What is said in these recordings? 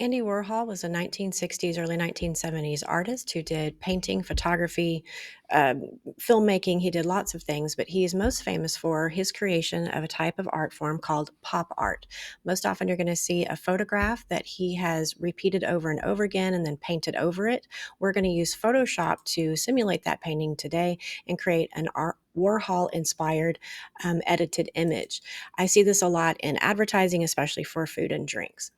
Andy Warhol was a 1960s, early 1970s artist who did painting, photography, filmmaking. He did lots of things, but he is most famous for his creation of a type of art form called pop art. Most often, you're going to see a photograph that he has repeated over and over again and then painted over it. We're going to use Photoshop to simulate that painting today and create an Warhol inspired edited image. I see this a lot in advertising, especially for food and drinks.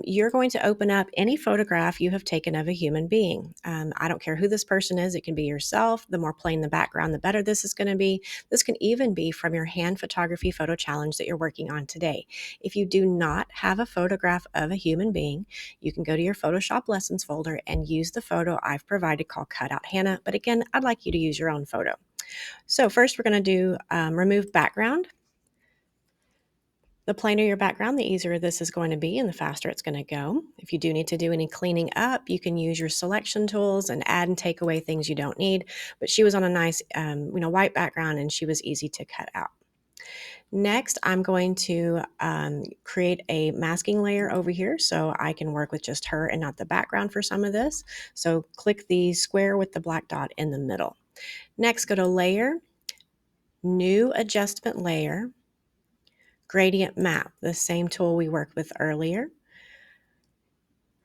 You're going to open up any photograph you have taken of a human being. I don't care who this person is, it can be yourself. The more plain the background, the better this is going to be. This can even be from your hand photography photo challenge that you're working on today. If you do not have a photograph of a human being, you can go to your Photoshop lessons folder and use the photo I've provided called Cutout Hannah. But again, I'd like you to use your own photo. So first we're going to do remove background. The plainer your background, the easier this is going to be and the faster it's going to go. If you do need to do any cleaning up, you can use your selection tools and add and take away things you don't need. But she was on a nice, white background and she was easy to cut out. Next, I'm going to create a masking layer over here so I can work with just her and not the background for some of this. So click the square with the black dot in the middle. Next, go to Layer, New Adjustment Layer, Gradient Map, the same tool we worked with earlier.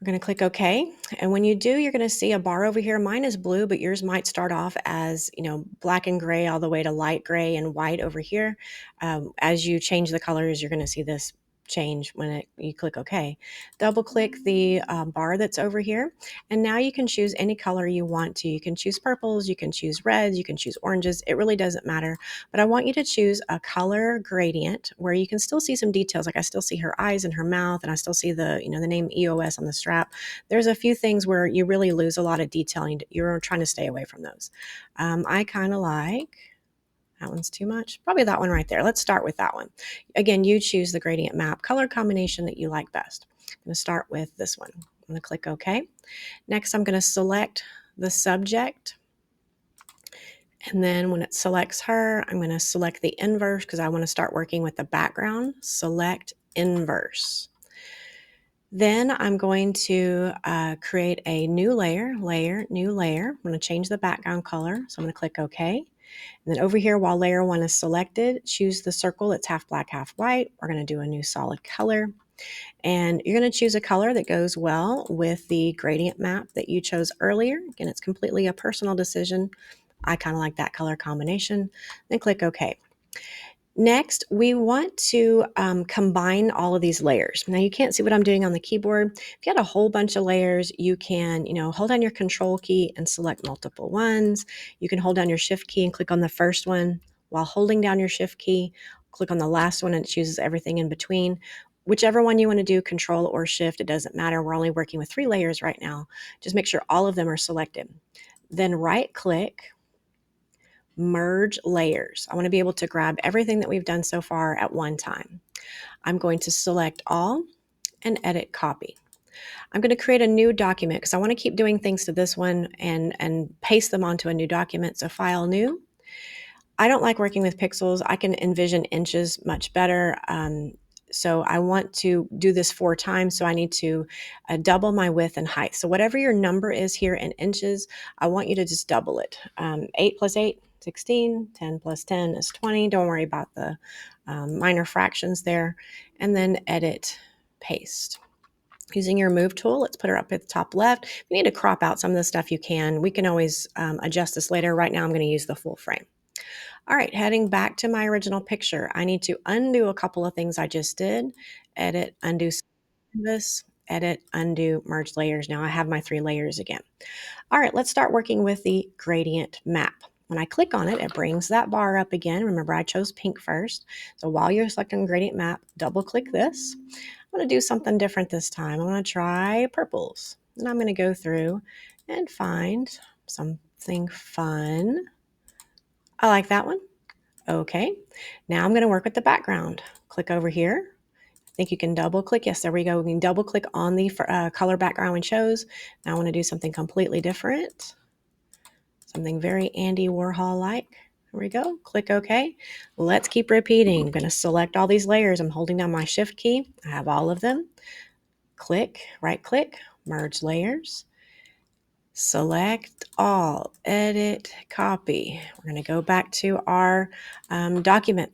We're going to click OK. And when you do, you're going to see a bar over here. Mine is blue, but yours might start off as, black and gray all the way to light gray and white over here. As you change the colors, you're going to see this change when you click OK. Double click the bar that's over here. And now you can choose any color you want to. You can choose purples, you can choose reds, you can choose oranges. It really doesn't matter. But I want you to choose a color gradient where you can still see some details. Like I still see her eyes and her mouth, and I still see the name EOS on the strap. There's a few things where you really lose a lot of detail and you're trying to stay away from those. I kind of like that one's too much. Probably that one right there. Let's start with that one. Again, you choose the gradient map color combination that you like best. I'm going to start with this one. I'm going to click OK. Next, I'm going to select the subject. And then when it selects her, I'm going to select the inverse because I want to start working with the background. Select inverse. Then I'm going to create a new layer, new layer. I'm going to change the background color. So I'm going to click OK. And then over here, while layer 1 is selected, choose the circle that's half black, half white. We're going to do a new solid color. And you're going to choose a color that goes well with the gradient map that you chose earlier. Again, it's completely a personal decision. I kind of like that color combination. Then click OK. Next, we want to combine all of these layers. Now, you can't see what I'm doing on the keyboard. If you had a whole bunch of layers, you can, hold down your Control key and select multiple ones. You can hold down your Shift key and click on the first one. While holding down your Shift key, click on the last one and it chooses everything in between. Whichever one you want to do, Control or Shift, it doesn't matter. We're only working with 3 layers right now. Just make sure all of them are selected. Then right-click, Merge layers. I want to be able to grab everything that we've done so far at one time. I'm going to select all and edit copy. I'm going to create a new document because I want to keep doing things to this one and paste them onto a new document. So file new. I don't like working with pixels. I can envision inches much better. So I want to do this 4 times. So I need to double my width and height. So whatever your number is here in inches, I want you to just double it. 8 plus 8, 16, 10 plus 10 is 20. Don't worry about the minor fractions there. And then edit, paste. Using your move tool, let's put her up at the top left. If you need to crop out some of the stuff, you can. We can always adjust this later. Right now, I'm going to use the full frame. All right, heading back to my original picture, I need to undo a couple of things I just did. Edit, undo canvas, edit, undo, merge layers. Now I have my 3 layers again. All right, let's start working with the gradient map. When I click on it, it brings that bar up again. Remember, I chose pink first. So while you're selecting gradient map, double click this. I'm going to do something different this time. I'm going to try purples. And I'm going to go through and find something fun. I like that one. Okay. Now I'm going to work with the background. Click over here. I think you can double click. Yes, there we go. We can double click on the color background we chose. Now I want to do something completely different. Something very Andy Warhol-like. There we go. Click OK. Let's keep repeating. I'm going to select all these layers. I'm holding down my Shift key. I have all of them. right click, merge layers, select all, edit, copy. We're going to go back to our document.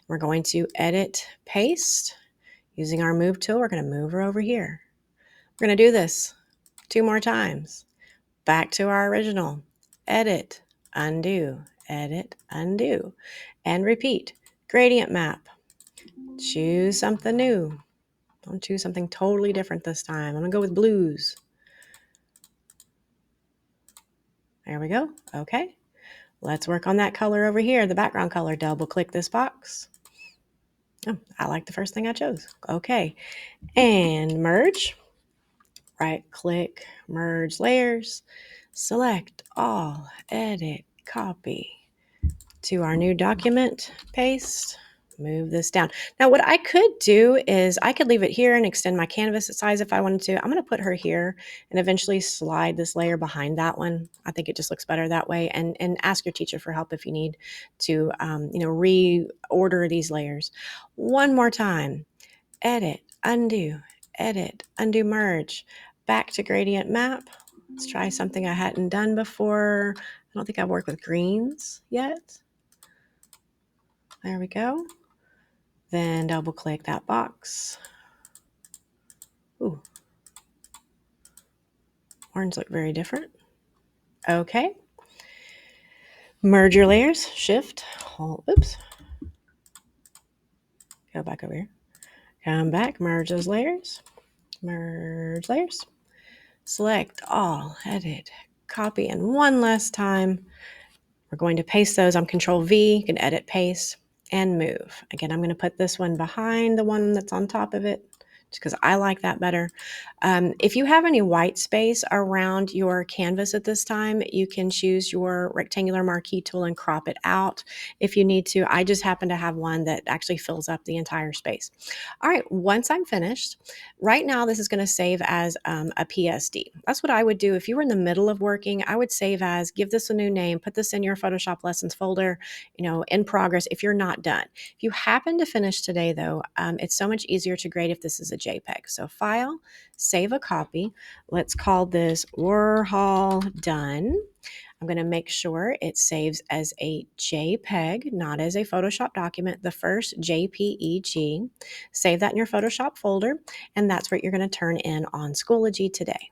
We're going to edit, paste. Using our move tool, we're going to move her over here. We're going to do this 2 more times. Back to our original. Edit, undo, edit, undo, and repeat. Gradient map. Choose something new. Don't choose something totally different this time. I'm going to go with blues. There we go. Okay. Let's work on that color over here, the background color. Double click this box. Oh, I like the first thing I chose. Okay. And merge. Right click, merge layers, select all, edit, copy. To our new document, paste, move this down. Now what I could do is I could leave it here and extend my canvas size if I wanted to. I'm going to put her here and eventually slide this layer behind that one. I think it just looks better that way. And ask your teacher for help if you need to, reorder these layers. One more time, edit, undo, merge, back to gradient map. Let's try something I hadn't done before. I don't think I've worked with greens yet. There we go. Then double click that box. Ooh, orange look very different. Okay. Merge your layers, shift, hold, oops. Go back over here. Come back, merge those layers, merge layers. Select all, edit, copy, and one last time. We're going to paste those. I'm Control V, you can edit, paste, and move. Again, I'm going to put this one behind the one that's on top of it, just because I like that better. If you have any white space around your canvas at this time, you can choose your rectangular marquee tool and crop it out if you need to. I just happen to have one that actually fills up the entire space. All right, once I'm finished, right now this is going to save as a PSD. That's what I would do if you were in the middle of working. I would save as, give this a new name, put this in your Photoshop lessons folder, in progress if you're not done. If you happen to finish today though, it's so much easier to grade if this is a JPEG. So File, Save a Copy. Let's call this Warhol Done. I'm going to make sure it saves as a JPEG, not as a Photoshop document, the first JPEG. Save that in your Photoshop folder, and that's what you're going to turn in on Schoology today.